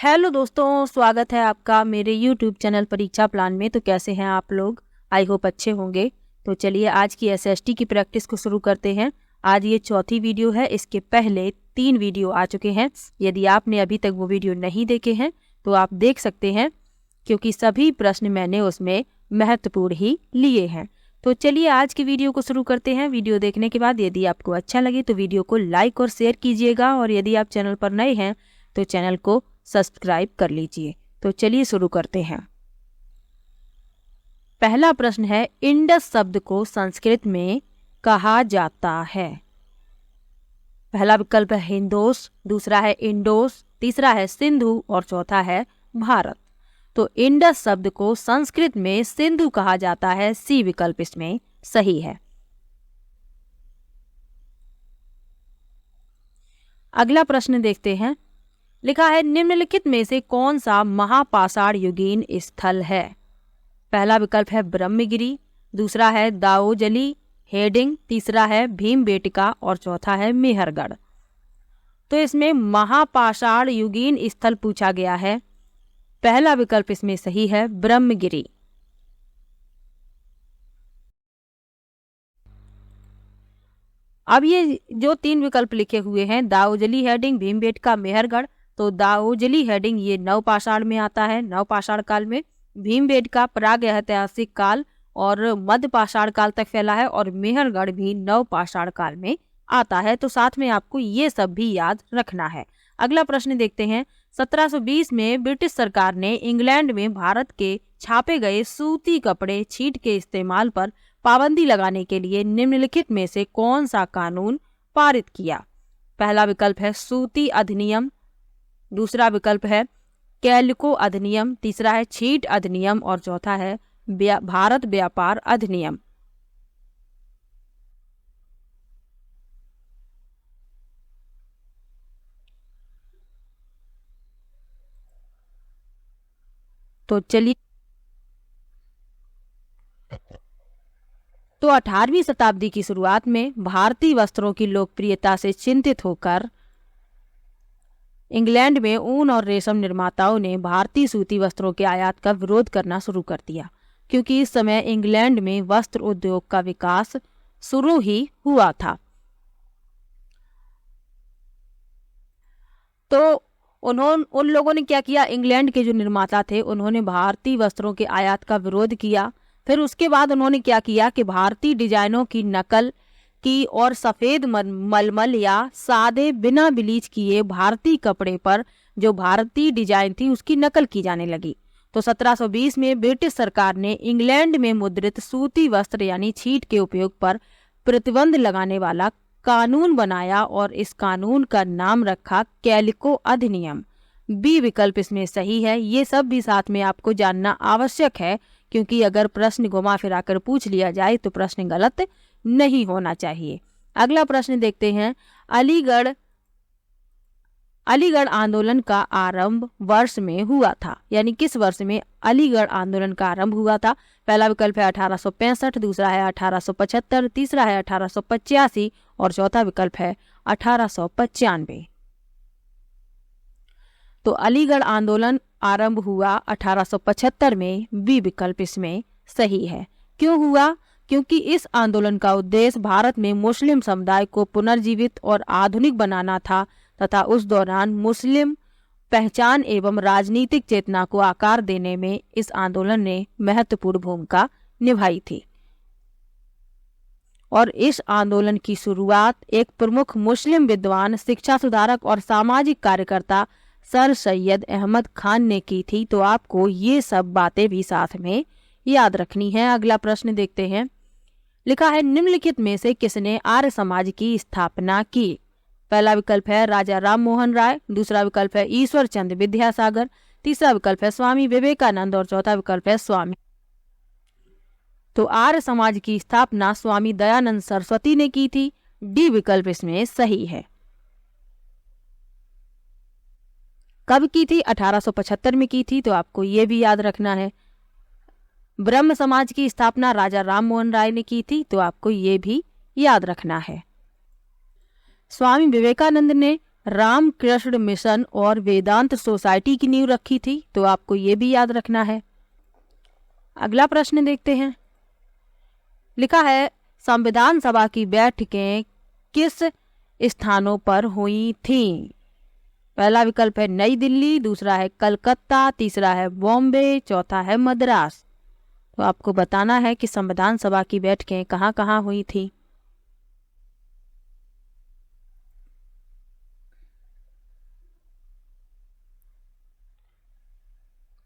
Hello दोस्तों, स्वागत है आपका मेरे YouTube चैनल परीक्षा प्लान में। तो कैसे हैं आप लोग? आई होप अच्छे होंगे। तो चलिए आज की SST की प्रैक्टिस को शुरू करते हैं। आज ये चौथी वीडियो है। इसके पहले 3 वीडियो आ चुके हैं। यदि आपने अभी तक वो वीडियो नहीं देखे हैं तो आप देख सकते हैं, क्योंकि सभी प्रश्न मैंने उसमें महत्वपूर्ण ही लिए हैं। तो चलिए आज की वीडियो को शुरू करते हैं। वीडियो देखने के बाद यदि आपको अच्छा लगे तो वीडियो को लाइक और शेयर कीजिएगा, और यदि आप चैनल पर नए हैं तो चैनल को सब्सक्राइब कर लीजिए। तो चलिए शुरू करते हैं। पहला प्रश्न है, इंडस शब्द को संस्कृत में कहा जाता है। पहला विकल्प है हिंदोस, दूसरा है इंडोस, तीसरा है सिंधु और चौथा है भारत। तो इंडस शब्द को संस्कृत में सिंधु कहा जाता है। सी विकल्प इसमें सही है। अगला प्रश्न देखते हैं। लिखा है, निम्नलिखित में से कौन सा महापाषाण युगीन स्थल है। पहला विकल्प है ब्रह्मगिरी, दूसरा है दाओजली हेडिंग, तीसरा है भीमबेटका और चौथा है मेहरगढ़। तो इसमें महापाषाण युगीन स्थल पूछा गया है। पहला विकल्प इसमें सही है, ब्रह्मगिरी। अब ये जो 3 विकल्प लिखे हुए हैं, दाओजली हेडिंग, भीमबेटका, मेहरगढ़, तो दाओजली हेडिंग ये नवपाषाण में आता है, नवपाषाण काल में। भीमबेटका प्राग ऐतिहासिक काल और मध्य पाषाण काल तक फैला है, और मेहरगढ़ भी नवपाषाण काल में आता है। तो साथ में आपको ये सब भी याद रखना है। अगला प्रश्न देखते हैं। 1720 में ब्रिटिश सरकार ने इंग्लैंड में भारत के छापे गए सूती कपड़े छीट के इस्तेमाल पर पाबंदी लगाने के लिए निम्नलिखित में से कौन सा कानून पारित किया। पहला विकल्प है सूती अधिनियम, दूसरा विकल्प है कैलिको अधिनियम, तीसरा है छीट अधिनियम और चौथा है भारत व्यापार अधिनियम। तो चलिए, तो 18वीं शताब्दी की शुरुआत में भारतीय वस्त्रों की लोकप्रियता से चिंतित होकर इंग्लैंड में ऊन और रेशम निर्माताओं ने भारतीय सूती वस्त्रों के आयात का विरोध करना शुरू कर दिया, क्योंकि इस समय इंग्लैंड में वस्त्र उद्योग का विकास शुरू ही हुआ था। तो उन लोगों ने क्या किया, इंग्लैंड के जो निर्माता थे उन्होंने भारतीय वस्त्रों के आयात का विरोध किया। फिर उसके बाद उन्होंने क्या किया कि भारतीय डिजाइनों की नकल की और सफेद मलमल या सादे बिना ब्लीच किए भारतीय कपड़े पर जो भारतीय डिजाइन थी उसकी नकल की जाने लगी। तो 1720 में ब्रिटिश सरकार ने इंग्लैंड में मुद्रित सूती वस्त्र यानी छीट के उपयोग पर प्रतिबंध लगाने वाला कानून बनाया, और इस कानून का नाम रखा कैलिको अधिनियम। बी विकल्प इसमें सही है। ये सब भी साथ में आपको जानना आवश्यक है, क्योंकि अगर प्रश्न घुमा फिरा कर पूछ लिया जाए तो प्रश्न गलत नहीं होना चाहिए। अगला प्रश्न देखते हैं। अलीगढ़ आंदोलन का आरंभ वर्ष में हुआ था, यानी किस वर्ष में अलीगढ़ आंदोलन का आरंभ हुआ था। पहला विकल्प है 1865, दूसरा है 1875, तीसरा है 1885 और चौथा विकल्प है 1895। तो अलीगढ़ आंदोलन आरंभ हुआ 1875 में। बी विकल्प इसमें सही है। क्यों हुआ? क्योंकि इस आंदोलन का उद्देश्य भारत में मुस्लिम समुदाय को पुनर्जीवित और आधुनिक बनाना था, तथा उस दौरान मुस्लिम पहचान एवं राजनीतिक चेतना को आकार देने में इस आंदोलन ने महत्वपूर्ण भूमिका निभाई थी। और इस आंदोलन की शुरुआत एक प्रमुख मुस्लिम विद्वान, शिक्षा सुधारक और सामाजिक कार्यकर्ता सर सैयद अहमद खान ने की थी। तो आपको ये सब बातें भी साथ में याद रखनी है। अगला प्रश्न देखते हैं। लिखा है, निम्नलिखित में से किसने आर्य समाज की स्थापना की। पहला विकल्प है राजा राम मोहन राय, दूसरा विकल्प है ईश्वर चंद्र विद्यासागर, तीसरा विकल्प है स्वामी विवेकानंद और चौथा विकल्प है स्वामी। तो आर्य समाज की स्थापना स्वामी दयानंद सरस्वती ने की थी। डी विकल्प इसमें सही है। कब की थी? 1875 में की थी। तो आपको ये भी याद रखना है। ब्रह्म समाज की स्थापना राजा राम मोहन राय ने की थी। तो आपको ये भी याद रखना है। स्वामी विवेकानंद ने रामकृष्ण मिशन और वेदांत सोसाइटी की नींव रखी थी? तो आपको ये भी याद रखना है। अगला प्रश्न देखते हैं। लिखा है संविधान सभा की बैठकें किस स्थानों पर हुई थीं? पहला विकल्प है नई दिल्ली, दूसरा है कलकत्ता, तीसरा है बॉम्बे, चौथा है मद्रास। तो आपको बताना है कि संविधान सभा की बैठकें कहाँ कहाँ हुई थी।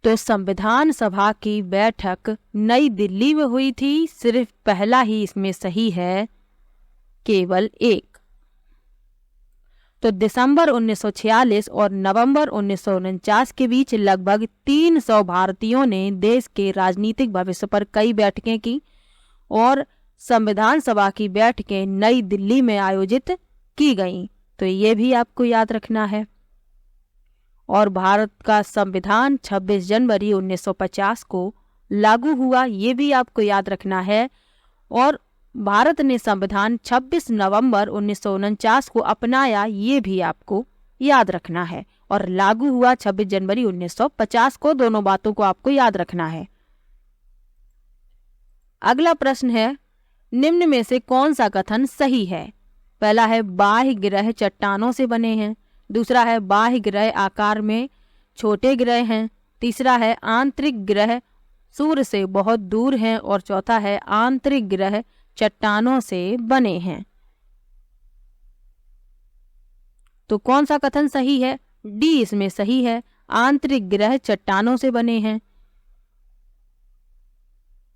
तो संविधान सभा की बैठक नई दिल्ली में हुई थी। सिर्फ पहला ही इसमें सही है, केवल एक। तो दिसंबर 1946 और नवंबर 1949 के बीच लगभग 300 भारतीयों ने देश के राजनीतिक भविष्य पर कई बैठकें की और संविधान सभा की बैठकें नई दिल्ली में आयोजित की गईं। तो ये भी आपको याद रखना है। और भारत का संविधान 26 जनवरी 1950 को लागू हुआ, ये भी आपको याद रखना है। और भारत ने संविधान 26 नवंबर 1949 को अपनाया, ये भी आपको याद रखना है। और लागू हुआ 26 जनवरी 1950 को। दोनों बातों को आपको याद रखना है। अगला प्रश्न है निम्न में से कौन सा कथन सही है? पहला है बाह्य ग्रह चट्टानों से बने हैं, दूसरा है बाह्य ग्रह आकार में छोटे ग्रह हैं, तीसरा है आंतरिक ग्रह सूर्य से बहुत दूर हैं और चौथा है आंतरिक ग्रह चट्टानों से बने हैं। तो कौन सा कथन सही है? डी इसमें सही है, आंतरिक ग्रह चट्टानों से बने हैं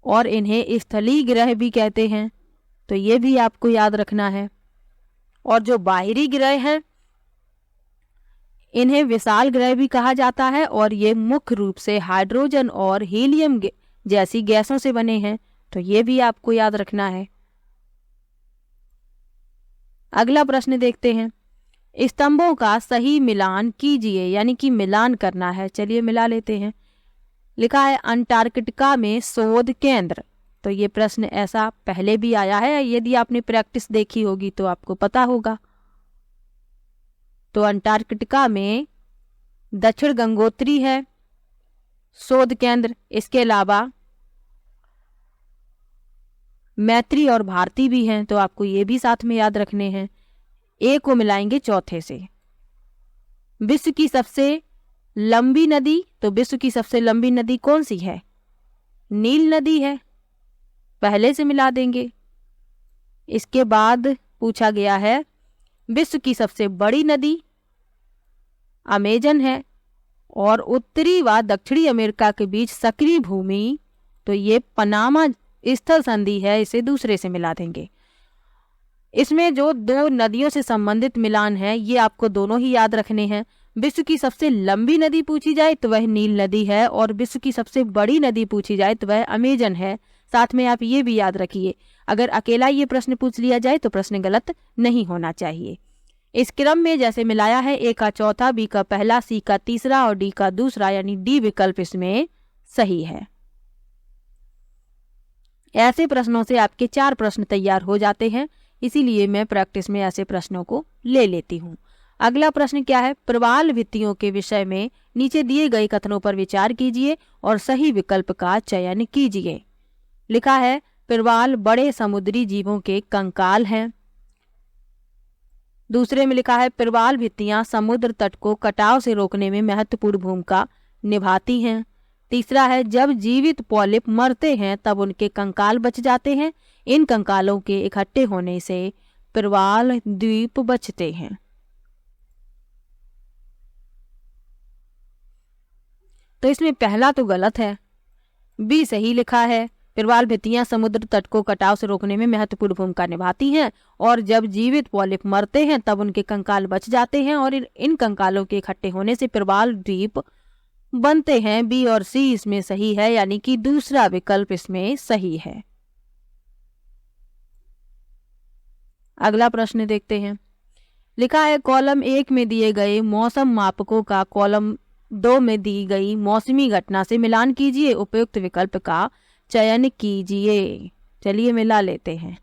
और इन्हें स्थलीय ग्रह भी कहते हैं। तो ये भी आपको याद रखना है। और जो बाहरी ग्रह हैं इन्हें विशाल ग्रह भी कहा जाता है और ये मुख्य रूप से हाइड्रोजन और हीलियम जैसी गैसों से बने हैं। तो ये भी आपको याद रखना है। अगला प्रश्न देखते हैं। स्तंभों का सही मिलान कीजिए, यानी कि मिलान करना है। चलिए मिला लेते हैं। लिखा है अंटार्कटिका में शोध केंद्र। तो ये प्रश्न ऐसा पहले भी आया है, यदि आपने प्रैक्टिस देखी होगी तो आपको पता होगा। तो अंटार्कटिका में दक्षिण गंगोत्री है शोध केंद्र। इसके अलावा मैत्री और भारती भी हैं, तो आपको ये भी साथ में याद रखने हैं। ए को मिलाएंगे चौथे से। विश्व की सबसे लंबी नदी, तो विश्व की सबसे लंबी नदी कौन सी है? नील नदी है, पहले से मिला देंगे। इसके बाद पूछा गया है विश्व की सबसे बड़ी नदी अमेजन है और उत्तरी व दक्षिणी अमेरिका के बीच सक्रिय भूमि, तो ये पनामा स्थल संधि है, इसे दूसरे से मिला देंगे। इसमें जो दो नदियों से संबंधित मिलान है ये आपको दोनों ही याद रखने हैं। विश्व की सबसे लंबी नदी पूछी जाए तो वह नील नदी है और विश्व की सबसे बड़ी नदी पूछी जाए तो वह अमेजन है। साथ में आप ये भी याद रखिए, अगर अकेला ये प्रश्न पूछ लिया जाए तो प्रश्न गलत नहीं होना चाहिए। इस क्रम में जैसे मिलाया है, ए का चौथा, बी का पहला, सी का तीसरा और डी का दूसरा, यानी डी विकल्प इसमें सही है। ऐसे प्रश्नों से आपके 4 प्रश्न तैयार हो जाते हैं, इसीलिए मैं प्रैक्टिस में ऐसे प्रश्नों को ले लेती हूँ। अगला प्रश्न क्या है? प्रवाल भित्तियों के विषय में नीचे दिए गए कथनों पर विचार कीजिए और सही विकल्प का चयन कीजिए। लिखा है प्रवाल बड़े समुद्री जीवों के कंकाल हैं। दूसरे में लिखा है प्रवाल भित्तियां समुद्र तट को कटाव से रोकने में महत्वपूर्ण भूमिका निभाती हैं। तीसरा है जब जीवित पॉलिप मरते हैं तब उनके कंकाल बच जाते हैं। इन कंकालों के इकट्ठे होने से प्रवाल द्वीप बचते हैं। तो इसमें पहला तो गलत है, बी सही लिखा है। प्रवाल भित्तियां समुद्र तट को कटाव से रोकने में महत्वपूर्ण भूमिका निभाती हैं और जब जीवित पॉलिप मरते हैं तब उनके कंकाल बच जाते हैं और इन कंकालों के इकट्ठे होने से प्रवाल द्वीप बनते हैं। बी और सी इसमें सही है, यानी कि दूसरा विकल्प इसमें सही है। अगला प्रश्न देखते हैं। लिखा है कॉलम 1 में दिए गए मौसम मापकों का कॉलम 2 में दी गई मौसमी घटना से मिलान कीजिए, उपयुक्त विकल्प का चयन कीजिए। चलिए मिला लेते हैं।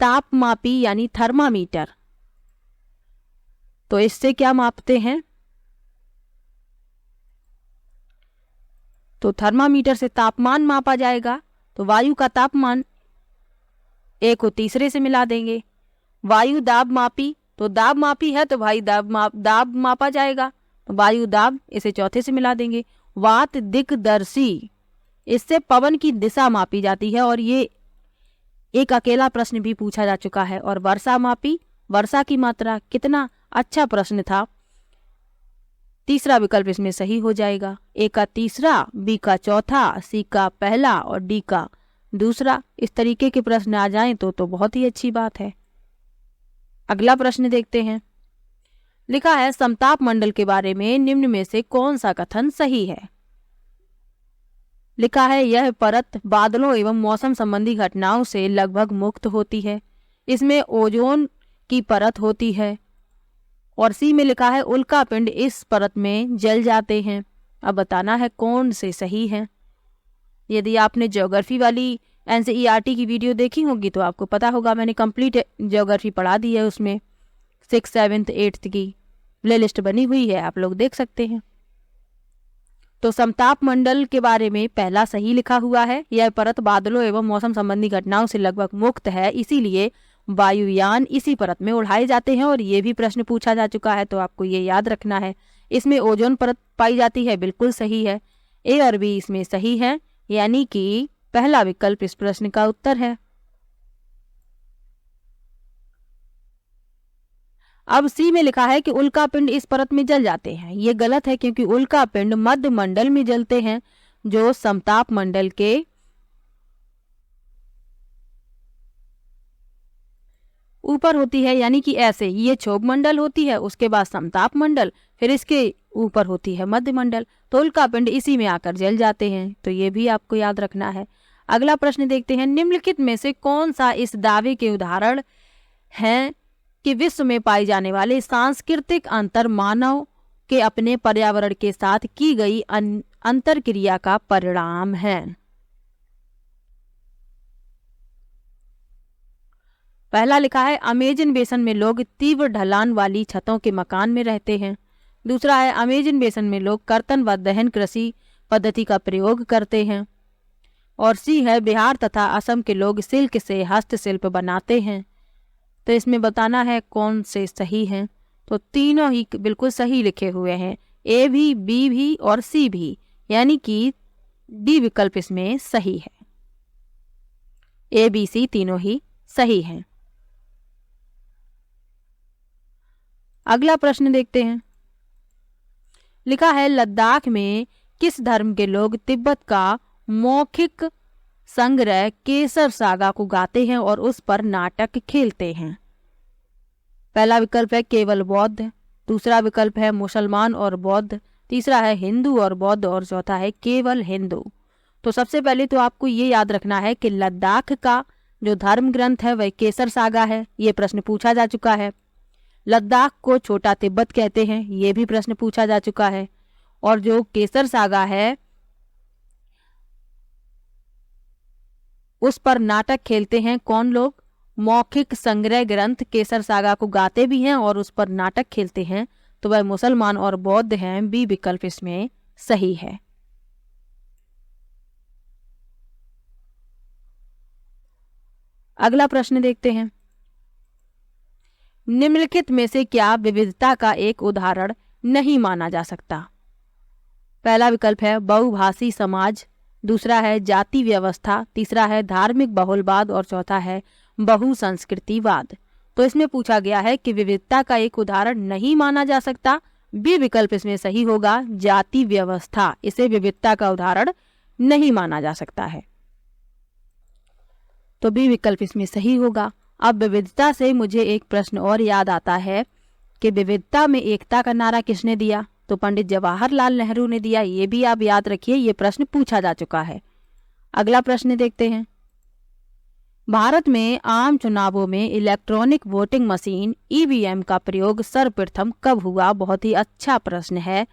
तापमापी यानी थर्मामीटर। तो इससे क्या मापते हैं? तो थर्मामीटर से तापमान मापा जाएगा। तो वायु का तापमान ए को तीसरे से मिला देंगे। वायु दाब मापी, तो दाब मापी है तो भाई दाब मापा जाएगा, तो वायु दाब इसे चौथे से मिला देंगे। वात दिक्दर्शी, इससे पवन की दिशा मापी जाती है और ये एक अकेला प्रश्न भी पूछा जा चुका है। और वर्षा मापी, वर्षा की मात्रा, कितना अच्छा प्रश्न था। तीसरा विकल्प इसमें सही हो जाएगा। ए का तीसरा, बी का चौथा, सी का पहला और डी का दूसरा। इस तरीके के प्रश्न आ जाएं तो बहुत ही अच्छी बात है। अगला प्रश्न देखते हैं। लिखा है समताप मंडल के बारे में निम्न में से कौन सा कथन सही है? लिखा है यह परत बादलों एवं मौसम संबंधी घटनाओं से लगभग मुक्त होती है। इसमें ओजोन की परत होती है। और सी में लिखा है उल्का पिंड इस परत में जल जाते हैं। अब बताना है कौन से सही है। यदि आपने ज्योग्राफी वाली एनसीईआरटी की वीडियो देखी होगी तो आपको पता होगा, मैंने कंप्लीट ज्योग्राफी पढ़ा दी है, उसमें 6th 7th 8th की प्ले लिस्ट बनी हुई है, आप लोग देख सकते हैं। तो समताप मंडल के बारे में पहला सही लिखा हुआ है। यह परत बादलों एवं मौसम संबंधी घटनाओं से लगभग मुक्त है, इसीलिए वायुयान इसी परत में उड़ाए जाते हैं। और ये भी प्रश्न पूछा जा चुका है तो आपको ये याद रखना है। इसमें ओजोन परत पाई जाती है, बिल्कुल सही है। ए और बी इसमें सही है, यानी कि पहला विकल्प इस प्रश्न का उत्तर है। अब सी में लिखा है कि उल्का पिंड इस परत में जल जाते हैं। ये गलत है, क्योंकि उल्का पिंड मध्य मंडल में जलते हैं, जो समताप मंडल के ऊपर होती है। यानी कि ऐसे ये क्षोभ मंडल होती है, उसके बाद समताप मंडल, फिर इसके ऊपर होती है मध्य मंडल। तो उल्का पिंड इसी में आकर जल जाते हैं, तो ये भी आपको याद रखना है। अगला प्रश्न देखते हैं। निम्नलिखित में से कौन सा इस दावे के उदाहरण हैं कि विश्व में पाए जाने वाले सांस्कृतिक अंतर मानव के अपने पर्यावरण के साथ की गई अंतर क्रिया का परिणाम है? पहला लिखा है अमेजन बेसन में लोग तीव्र ढलान वाली छतों के मकान में रहते हैं। दूसरा है अमेजन बेसन में लोग कर्तन व दहन कृषि पद्धति का प्रयोग करते हैं। और सी है बिहार तथा असम के लोग सिल्क से हस्तशिल्प बनाते हैं। तो इसमें बताना है कौन से सही हैं। तो तीनों ही बिल्कुल सही लिखे हुए हैं, ए भी, बी भी और सी भी, यानी कि डी विकल्प इसमें सही है। ए बी सी तीनों ही सही हैं। अगला प्रश्न देखते हैं। लिखा है लद्दाख में किस धर्म के लोग तिब्बत का मौखिक संग्रह केसर सागा को गाते हैं और उस पर नाटक खेलते हैं? पहला विकल्प है केवल बौद्ध, दूसरा विकल्प है मुसलमान और बौद्ध, तीसरा है हिंदू और बौद्ध और चौथा है केवल हिंदू। तो सबसे पहले तो आपको ये याद रखना है कि लद्दाख का जो धर्म ग्रंथ है वह केसर सागा है। ये प्रश्न पूछा जा चुका है। लद्दाख को छोटा तिब्बत कहते हैं, ये भी प्रश्न पूछा जा चुका है। और जो केसर सागा है उस पर नाटक खेलते हैं कौन लोग? मौखिक संग्रह ग्रंथ केसर सागा को गाते भी हैं और उस पर नाटक खेलते हैं, तो वह मुसलमान और बौद्ध हैं। बी विकल्प इसमें सही है। अगला प्रश्न देखते हैं। निम्नलिखित में से क्या विविधता का एक उदाहरण नहीं माना जा सकता? पहला विकल्प है बहुभाषी समाज, दूसरा है जाति व्यवस्था, तीसरा है धार्मिक बहुलवाद और चौथा है बहुसंस्कृतिवाद। तो इसमें पूछा गया है कि विविधता का एक उदाहरण नहीं माना जा सकता। बी विकल्प इसमें सही होगा, जाति व्यवस्था, इसे विविधता का उदाहरण नहीं माना जा सकता है। तो बी विकल्प इसमें सही होगा। अब विविधता से मुझे एक प्रश्न और याद आता है कि विविधता में एकता का नारा किसने दिया? तो पंडित जवाहरलाल नेहरू ने दिया। ये भी आप याद रखिए, ये प्रश्न पूछा जा चुका है। अगला प्रश्न देखते हैं। भारत में आम चुनावों में इलेक्ट्रॉनिक वोटिंग मशीन ईवीएम का प्रयोग सर्वप्रथम कब हुआ? बहुत ही अच्छा प्रश्न है,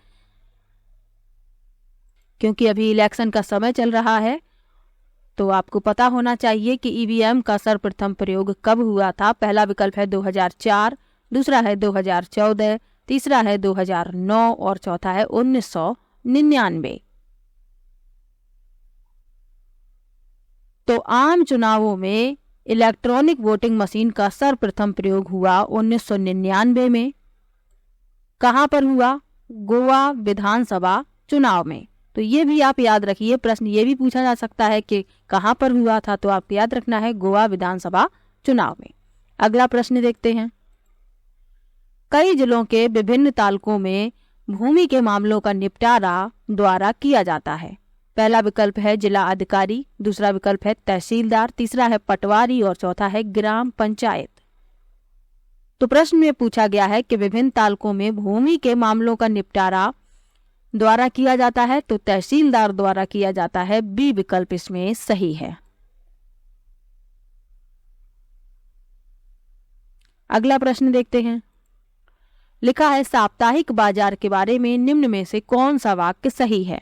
क्योंकि अभी इलेक्शन का समय चल रहा है तो आपको पता होना चाहिए कि ईवीएम का सर्वप्रथम प्रयोग कब हुआ था। पहला विकल्प है 2004, दूसरा है 2014, तीसरा है 2009 और चौथा है 1999। तो आम चुनावों में इलेक्ट्रॉनिक वोटिंग मशीन का सर्वप्रथम प्रयोग हुआ 1999 में। कहां पर हुआ? गोवा विधानसभा चुनाव में। तो ये भी आप याद रखिए, प्रश्न ये भी पूछा जा सकता है कि कहां पर हुआ था, तो आपको याद रखना है गोवा विधानसभा चुनाव में। अगला प्रश्न देखते हैं। कई जिलों के विभिन्न तालुकों में भूमि के मामलों का निपटारा द्वारा किया जाता है। पहला विकल्प है जिला अधिकारी, दूसरा विकल्प है तहसीलदार, तीसरा है पटवारी और चौथा है ग्राम पंचायत। तो प्रश्न में पूछा गया है कि विभिन्न तालुकों में भूमि के मामलों का निपटारा द्वारा किया जाता है, तो तहसीलदार द्वारा किया जाता है। बी विकल्प इसमें सही है। अगला प्रश्न देखते हैं। लिखा है साप्ताहिक बाजार के बारे में निम्न में से कौन सा वाक्य सही है?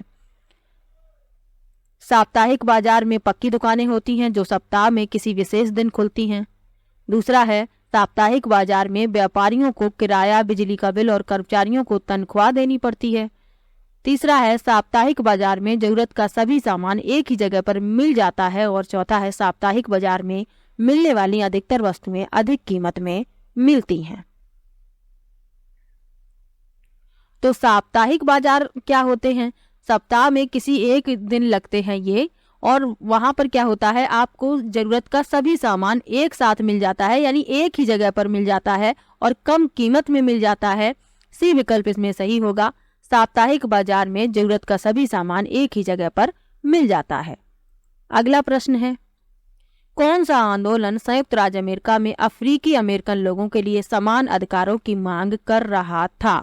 साप्ताहिक बाजार में पक्की दुकानें होती हैं जो सप्ताह में किसी विशेष दिन खुलती हैं। दूसरा है साप्ताहिक बाजार में व्यापारियों को किराया, बिजली का बिल और कर्मचारियों को तनख्वाह देनी पड़ती है। तीसरा है साप्ताहिक बाजार में जरूरत का सभी सामान एक ही जगह पर मिल जाता है और चौथा है साप्ताहिक बाजार में मिलने वाली अधिकतर वस्तुएं अधिक कीमत में मिलती हैं। तो साप्ताहिक बाजार क्या होते हैं? सप्ताह में किसी एक दिन लगते हैं ये, और वहां पर क्या होता है, आपको जरूरत का सभी सामान एक साथ मिल जाता है, यानी एक ही जगह पर मिल जाता है और कम कीमत में मिल जाता है। सी विकल्प इसमें सही होगा। साप्ताहिक बाजार में जरूरत का सभी सामान एक ही जगह पर मिल जाता है। अगला प्रश्न है, कौन सा आंदोलन संयुक्त राज्य अमेरिका में अफ्रीकी अमेरिकन लोगों के लिए समान अधिकारों की मांग कर रहा था?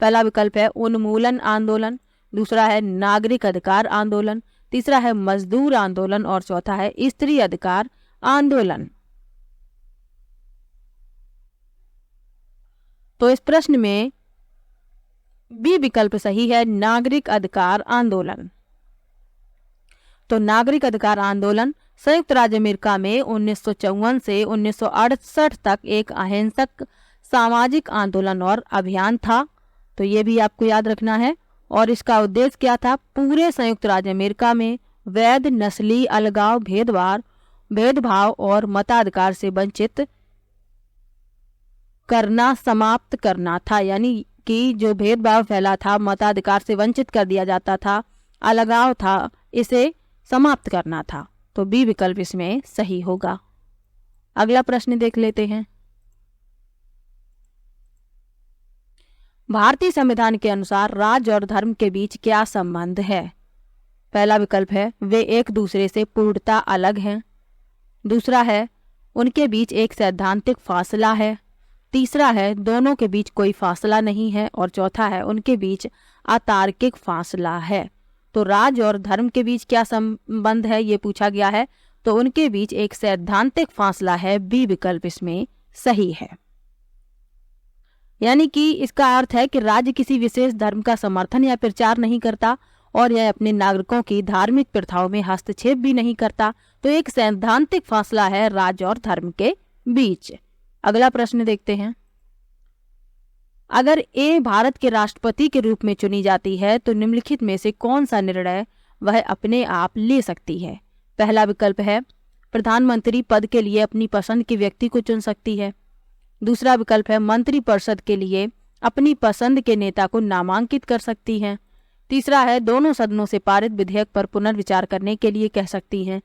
पहला विकल्प है उन्मूलन आंदोलन, दूसरा है नागरिक अधिकार आंदोलन, तीसरा है मजदूर आंदोलन और चौथा है स्त्री अधिकार आंदोलन। तो इस प्रश्न में बी विकल्प सही है, नागरिक अधिकार आंदोलन। तो नागरिक अधिकार आंदोलन संयुक्त राज्य अमेरिका में 1954 से 1968 तक एक अहिंसक सामाजिक आंदोलन और अभियान था। तो ये भी आपको याद रखना है। और इसका उद्देश्य क्या था? पूरे संयुक्त राज्य अमेरिका में वैध नस्ली अलगाव, भेदभाव और मताधिकार से वंचित करना समाप्त करना था। यानी कि जो भेदभाव फैला था, मताधिकार से वंचित कर दिया जाता था, अलगाव था, इसे समाप्त करना था। तो बी विकल्प इसमें सही होगा। अगला प्रश्न देख लेते हैं। भारतीय संविधान के अनुसार राज्य और धर्म के बीच क्या संबंध है? पहला विकल्प है वे एक दूसरे से पूर्णतः अलग हैं, दूसरा है उनके बीच एक सैद्धांतिक फासला है, तीसरा है दोनों के बीच कोई फासला नहीं है और चौथा है उनके बीच अतार्किक फासला है। तो राज्य और धर्म के बीच क्या संबंध है ये पूछा गया है, तो उनके बीच एक सैद्धांतिक फासला है। बी विकल्प इसमें सही है। यानी कि इसका अर्थ है कि राज्य किसी विशेष धर्म का समर्थन या प्रचार नहीं करता और यह अपने नागरिकों की धार्मिक प्रथाओं में हस्तक्षेप भी नहीं करता। तो एक सैद्धांतिक फासला है राज्य और धर्म के बीच। अगला प्रश्न देखते हैं। अगर ए भारत के राष्ट्रपति के रूप में चुनी जाती है तो निम्नलिखित में से कौन सा निर्णय वह अपने आप ले सकती है? पहला विकल्प है प्रधानमंत्री पद के लिए अपनी पसंद के व्यक्ति को चुन सकती है, दूसरा विकल्प है मंत्रिपरिषद के लिए अपनी पसंद के नेता को नामांकित कर सकती हैं, तीसरा है दोनों सदनों से पारित विधेयक पर पुनर्विचार करने के लिए कह सकती हैं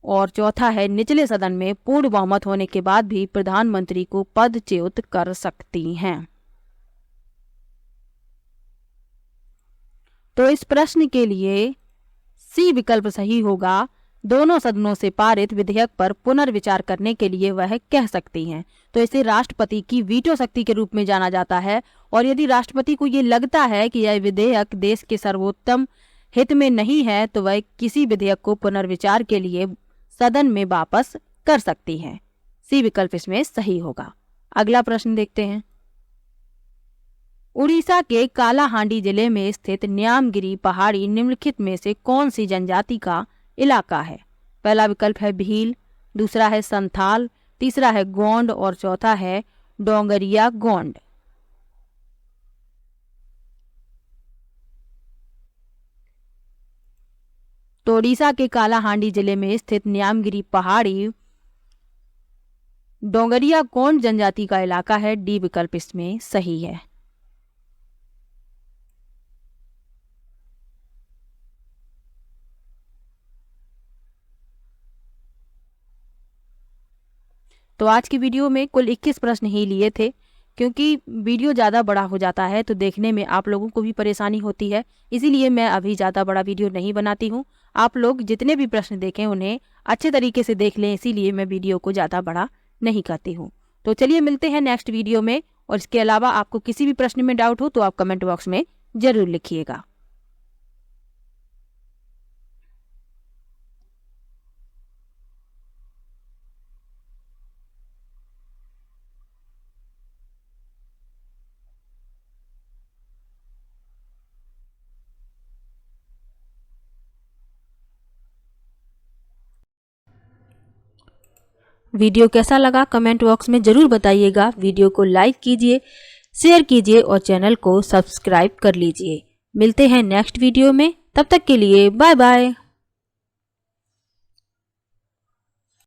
और चौथा है निचले सदन में पूर्ण बहुमत होने के बाद भी प्रधानमंत्री को पदच्युत कर सकती हैं। तो इस प्रश्न के लिए सी विकल्प सही होगा। दोनों सदनों से पारित विधेयक पर पुनर्विचार करने के लिए वह कह सकती हैं। तो इसे राष्ट्रपति की वीटो शक्ति के रूप में जाना जाता है और यदि राष्ट्रपति को ये लगता है कि यह विधेयक देश के सर्वोत्तम हित में नहीं है तो वह किसी विधेयक को पुनर्विचार के लिए सदन में वापस कर सकती हैं। सी विकल्प इसमें सही होगा। अगला प्रश्न देखते हैं। उड़ीसा के कालाहांडी जिले में स्थित न्यामगिरी पहाड़ी निम्नलिखित में से कौन सी जनजाति का इलाका है? पहला विकल्प है भील, दूसरा है संथाल, तीसरा है गोंड और चौथा है डोंगरिया गोंड। तो ओडिशा के कालाहांडी जिले में स्थित न्यामगिरी पहाड़ी डोंगरिया गोंड जनजाति का इलाका है। डी विकल्प इसमें सही है। तो आज की वीडियो में कुल 21 प्रश्न ही लिए थे। क्योंकि वीडियो ज़्यादा बड़ा हो जाता है तो देखने में आप लोगों को भी परेशानी होती है, इसीलिए मैं अभी ज़्यादा बड़ा वीडियो नहीं बनाती हूँ। आप लोग जितने भी प्रश्न देखें उन्हें अच्छे तरीके से देख लें, इसीलिए मैं वीडियो को ज़्यादा बड़ा नहीं करती हूँ। तो चलिए मिलते हैं नेक्स्ट वीडियो में। और इसके अलावा आपको किसी भी प्रश्न में डाउट हो तो आप कमेंट बॉक्स में ज़रूर लिखिएगा। वीडियो कैसा लगा कमेंट बॉक्स में ज़रूर बताइएगा। वीडियो को लाइक कीजिए, शेयर कीजिए और चैनल को सब्सक्राइब कर लीजिए। मिलते हैं नेक्स्ट वीडियो में, तब तक के लिए बाय बाय।